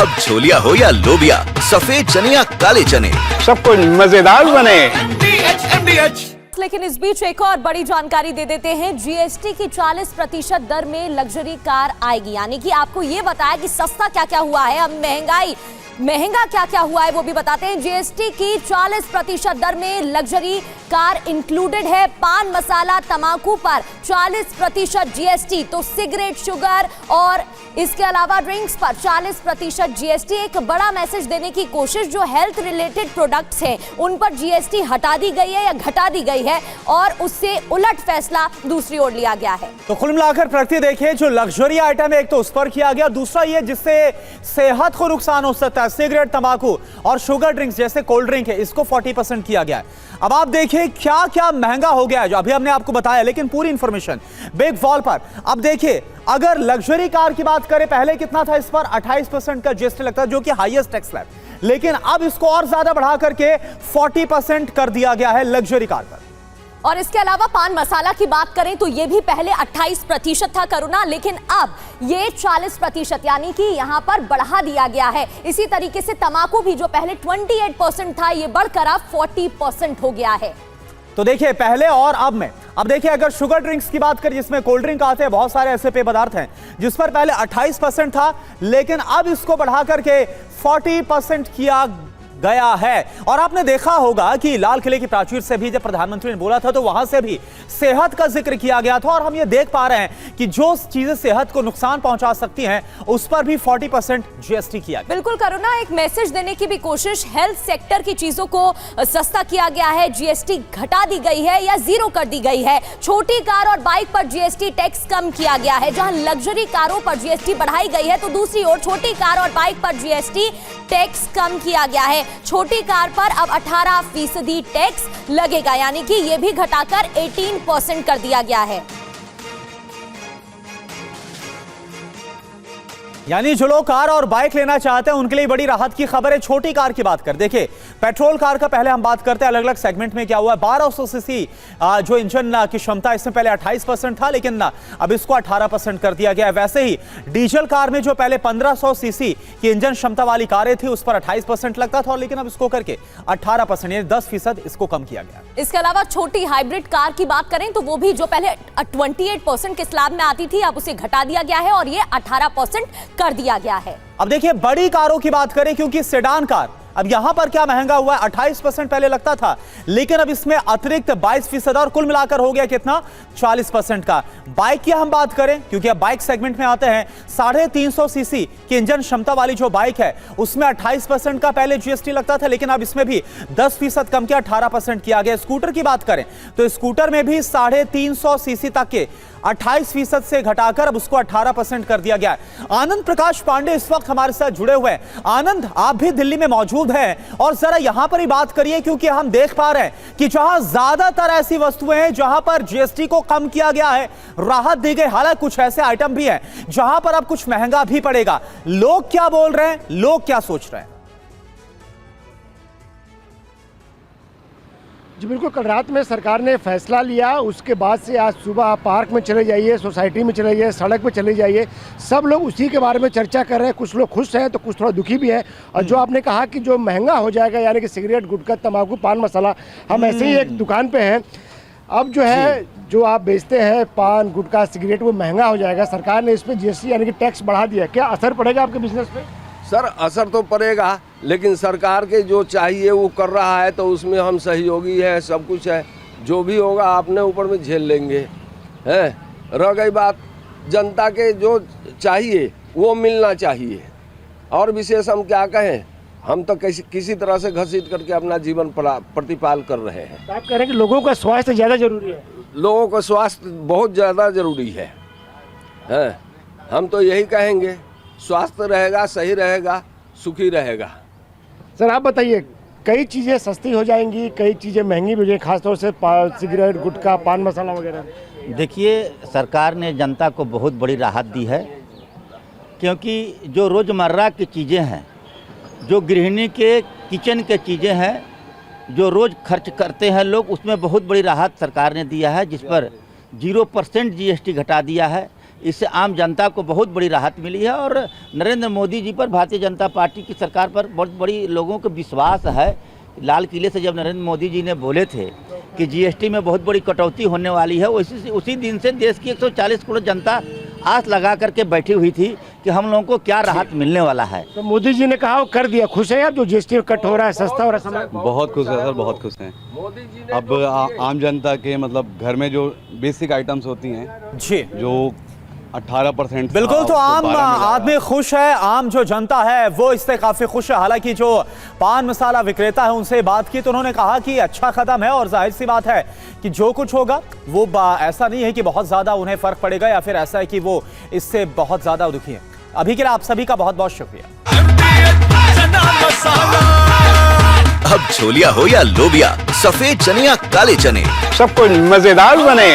अब छोलिया हो या लोबिया, सफेद चने या काले चने, सब कुछ मजेदार बने। लेकिन इस बीच एक और बड़ी जानकारी दे देते हैं। जीएसटी की 40% दर में लग्जरी कार आएगी, यानी कि आपको ये बताया कि सस्ता क्या क्या हुआ है, अब महंगा क्या क्या हुआ है वो भी बताते हैं। जीएसटी की 40% दर में लग्जरी कार इंक्लूडेड है। पान मसाला तंबाकू पर 40% जीएसटी, तो सिगरेट, शुगर और इसके अलावा ड्रिंक्स पर 40% जीएसटी। एक बड़ा मैसेज देने की कोशिश, जो हेल्थ रिलेटेड प्रोडक्ट्स हैं उन पर जीएसटी हटा दी गई है या घटा दी गई है, और उससे उलट फैसला दूसरी ओर लिया गया है। तो कुल मिलाकर प्रगति देखिए, जो लग्जरी आइटम है एक तो उस पर किया गया, दूसरा ये जिससे सेहत को नुकसान हो सकता है, सिगरेट, तंबाकू और शुगर ड्रिंक्स जैसे कोल्ड ड्रिंक है, इसको 40% किया गया है। अब आप देखिए क्या क्या महंगा हो गया है, जो अभी हमने आपको बताया, लेकिन पूरी इंफॉर्मेशन बिग वॉल पर। अब देखिए, अगर लग्जरी कार की बात करें, पहले कितना था, इस पर 28% का जीएसटी लगता है, जो कि हाईएस्ट टैक्स स्लैब, लेकिन अब इसको और ज्यादा बढ़ा करके 40% कर दिया गया है लग्जरी कार पर। और इसके अलावा पान मसाला की बात करें तो ये भी पहले 28% था करुणा, लेकिन अब ये 40% यानी कि यहां पर बढ़ा दिया गया है। इसी तरीके से तंबाकू भी जो पहले 28% था, ये बढ़कर अब 40% हो गया है। तो देखिए, पहले और अब में, अब देखिए अगर शुगर ड्रिंक्स की बात करें, जिसमें कोल्ड ड्रिंक आते हैं, बहुत सारे ऐसे पेय पदार्थ हैं जिस पर पहले 28% था, लेकिन अब इसको बढ़ा करके 40% किया गया है। और आपने देखा होगा कि लाल किले की प्राचीर से भी जब प्रधानमंत्री ने बोला था तो वहां से भी सेहत का जिक्र किया गया था, और हम ये देख पा रहे हैं कि जो चीजें सेहत को नुकसान पहुंचा सकती हैं उस पर भी 40% जीएसटी किया गया। बिल्कुल करुणा, एक मैसेज देने की भी कोशिश, हेल्थ सेक्टर की चीजों को सस्ता किया गया है, जीएसटी घटा दी गई है या जीरो कर दी गई है। छोटी कार और बाइक पर जीएसटी टैक्स कम किया गया है। जहां लग्जरी कारों पर जीएसटी बढ़ाई गई है, तो दूसरी ओर छोटी कार और बाइक पर जीएसटी टैक्स कम किया गया है। छोटी कार पर अब 18% टैक्स लगेगा, यानी कि यह भी घटाकर 18% कर दिया गया है। यानी जो लोग कार और बाइक लेना चाहते हैं उनके लिए बड़ी राहत की खबर है। छोटी कार की बात कर, देखिए पेट्रोल कार का पहले हम बात करते हैं अलग अलग सेगमेंट में क्या हुआ है। 1200 सीसी जो इंजन की क्षमता, इसमें पहले 28% था, लेकिन अब इसको 18% कर दिया गया है। वैसे ही डीजल कार में जो पहले 1500 सीसी की इंजन क्षमता वाली कारें थी, उस पर 28% लगता था, लेकिन अब इसको करके 18% यानी 10% इसको कम किया गया। इसके अलावा छोटी हाइब्रिड कार की बात करें तो वो भी जो पहले 28% के स्लैब में आती थी, अब उसे घटा दिया गया है और ये 18% कर दिया गया है। अब देखिए बड़ी कारों की बात करें, क्योंकि सेडान कार, अब यहां पर क्या महंगा हुआ है, 28% पहले लगता था, लेकिन अब इसमें अतिरिक्त 22% और कुल मिलाकर हो गया कितना, 40% का। बाइक की हम बात करें, क्योंकि अब बाइक सेगमेंट में आते हैं, 350 सीसी की इंजन क्षमता वाली जो बाइक है उसमें 28% का पहले जीएसटी लगता था, लेकिन अब इसमें भी 10% कम किया, 18% किया गया। स्कूटर की बात करें तो स्कूटर में भी 350 सीसी तक के 28% से घटाकर अब उसको 18% कर दिया गया है। आनंद प्रकाश पांडे इस वक्त हमारे साथ जुड़े हुए हैं। आनंद, आप भी दिल्ली में मौजूद हैं और जरा यहां पर ही बात करिए, क्योंकि हम देख पा रहे हैं कि जहां ज्यादातर ऐसी वस्तुएं हैं जहां पर जीएसटी को कम किया गया है, राहत दी गई, हालांकि कुछ ऐसे आइटम भी हैं जहां पर अब कुछ महंगा भी पड़ेगा। लोग क्या बोल रहे हैं, लोग क्या सोच रहे हैं? जी बिल्कुल, कल रात में सरकार ने फैसला लिया, उसके बाद से आज सुबह आप पार्क में चले जाइए, सोसाइटी में चले जाइए, सड़क पे चले जाइए, सब लोग उसी के बारे में चर्चा कर रहे हैं। कुछ लोग खुश हैं तो कुछ थोड़ा दुखी भी है। और जो आपने कहा कि जो महंगा हो जाएगा, यानी कि सिगरेट, गुटखा, तंबाकू, पान मसाला, हम ऐसे ही एक दुकान पे हैं, अब जो है जो आप बेचते हैं पान, गुटखा, सिगरेट, वो महंगा हो जाएगा। सरकार ने इस पर जीएसटी यानी कि टैक्स बढ़ा दिया, क्या असर पड़ेगा आपके बिजनेस पे? सर असर तो पड़ेगा, लेकिन सरकार के जो चाहिए वो कर रहा है, तो उसमें हम सहयोगी हैं, सब कुछ है। जो भी होगा अपने ऊपर में झेल लेंगे, हैं। रह गई बात जनता के जो चाहिए वो मिलना चाहिए, और विशेष हम क्या कहें, हम तो किसी तरह से घसीट करके अपना जीवन प्रतिपाल कर रहे हैं। तो आप कह रहे हैं कि लोगों का स्वास्थ्य ज़्यादा जरूरी है? लोगों का स्वास्थ्य बहुत ज़्यादा जरूरी है। हम तो यही कहेंगे, स्वास्थ्य रहेगा, सही रहेगा, सुखी रहेगा। सर आप बताइए, कई चीज़ें सस्ती हो जाएंगी, कई चीज़ें महंगी भी हो जाएंगी, खासतौर से सिगरेट, गुटखा, पान मसाला वगैरह। देखिए, सरकार ने जनता को बहुत बड़ी राहत दी है, क्योंकि जो रोज़मर्रा की चीज़ें हैं, जो गृहिणी के किचन के चीज़ें हैं, जो रोज़ खर्च करते हैं लोग, उसमें बहुत बड़ी राहत सरकार ने दिया है, जिस पर 0% जीएसटी घटा दिया है। इससे आम जनता को बहुत बड़ी राहत मिली है और नरेंद्र मोदी जी पर, भारतीय जनता पार्टी की सरकार पर बहुत बड़ी लोगों को विश्वास है। लाल किले से जब नरेंद्र मोदी जी ने बोले थे कि जीएसटी में बहुत बड़ी कटौती होने वाली है, उसी दिन से देश की 140 करोड़ जनता आस लगा करके बैठी हुई थी कि हम लोगों को क्या राहत मिलने वाला है। तो मोदी जी ने कहा वो कर दिया, खुश है आप जो जीएसटी कट हो रहा है, सस्ता हो रहा है समय? बहुत खुश है सर, बहुत खुश हैं। मोदी जी ने अब आम जनता के मतलब घर में जो बेसिक आइटम्स होती हैं जी जो 18% बिल्कुल, तो आम आदमी खुश है, आम जो जनता है वो इससे काफी खुश है। हालांकि जो पान मसाला विक्रेता है उनसे बात की तो उन्होंने कहा कि अच्छा कदम है और जाहिर सी बात है कि जो कुछ होगा वो ऐसा नहीं है कि बहुत ज्यादा उन्हें फर्क पड़ेगा या फिर ऐसा है कि वो इससे बहुत ज्यादा दुखी है। अभी के लिए आप सभी का बहुत बहुत शुक्रिया। अब छोलिया हो या लोबिया, सफेद चने या काले चने, सबको मजेदार बने।